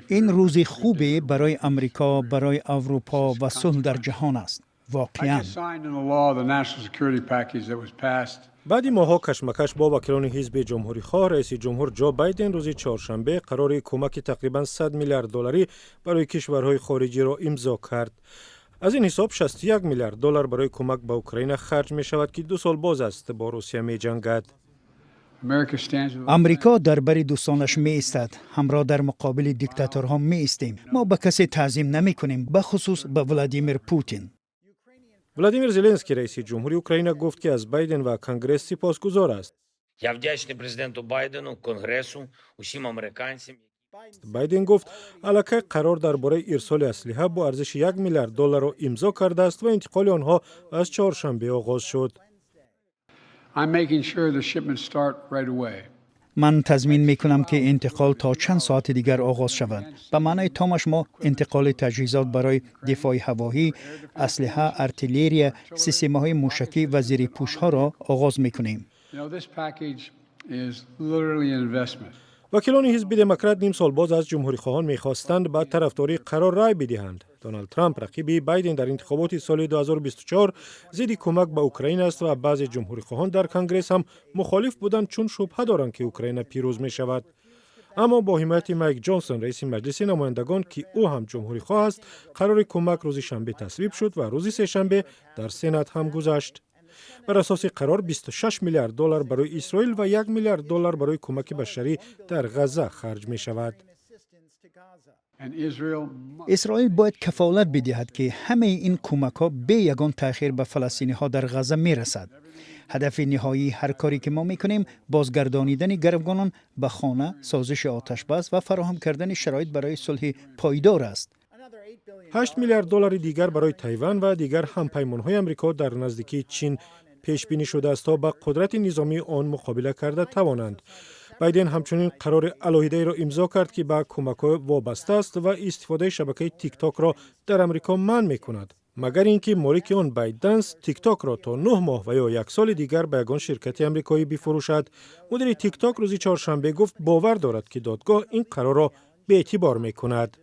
این روزی خوبی برای امریکا، برای اروپا و صلح در جهان است. واقعاً. بعدی ماها کشمکش با وکیلان حزب جمهوری خواه، رئیس جمهور جو بایدن روز چهارشنبه قرار کمک تقریباً 100 میلیارد دلاری برای کشورهای خارجی را امضا کرد. از این حساب 61 میلیارد دلار برای کمک به اوکراین خرج می شود که 2 سال باز است با روسیه می جنگد. امریکا در بر دوستانش می ایستد. همراه در مقابل دیکتاتورها می ایستیم. ما به کسی تعظیم نمی کنیم، به خصوص به ولادیمیر پوتین. ولادیمیر زلنسکی رئیس جمهوری اوکراین گفت که از بایدن و کنگره سپاسگزار است. Я вдячний президенту Байдену, Конгресу, усім американцям. بایدن گفت الکی قرار درباره ارسال اسلحه با ارزش 1 میلیارد دلار را امضا کرده است و انتقال آنها از چهارشنبه آغاز شد. من تضمین می کنم که انتقال تا چند ساعت دیگر آغاز شود. به معنای تامش ما انتقال تجهیزات برای دفاع هوایی، اسلحه، ارتلری، سیستم‌های موشکی و زیرپوش‌ها را آغاز می کنیم. وکیلان حزب دموکرات نیم سال باز از جمهوری خواهان می‌خواستند با طرفداری قرار رای بدهند. دونالد ترامپ رقیب بایدن در انتخابات سال 2024 ضد کمک به اوکراین است و بعضی جمهوری خواهان در کنگره هم مخالف بودند چون شبهه دارند که اوکراین پیروز می شود. اما با حمایت مایک جانسون رئیس مجلس نمایندگان که او هم جمهوری خواه است، قرار کمک روز شنبه تصویب شد و روز سه‌شنبه در سنا هم گذشت. بر اساس قرار 26 میلیارد دلار برای اسرائیل و 1 میلیارد دلار برای کمک بشری در غزه خرج می شود. اسرائیل باید کفالت بدهد که همه این کمک‌ها به یگان تأخیر به فلسطینی‌ها در غزه می‌رسد. هدف نهایی هر کاری که ما می‌کنیم بازگردانیدن گروگانان به خانه، سازش آتش بس و فراهم کردن شرایط برای صلح پایدار است. 8 میلیارد دلار دیگر برای تایوان و دیگر همپیمان‌های آمریکا در نزدیکی چین پیش بینی شده است تا با قدرت نظامی آن مقابله کرده توانند. بایدن همچنین قرار علاهیده را امضا کرد که به کمک‌های وابسته است و استفاده شبکه تیک تاک را در آمریکا منع می‌کند. مگر اینکه مالک آن بایدنس تیک تاک را تا 9 ماه و یا 1 سال دیگر به یگان شرکت آمریکایی بفروشد. مدیر تیک تاک روز چهارشنبه گفت باور دارد که دادگاه این قرار را به اعتبار می‌کند.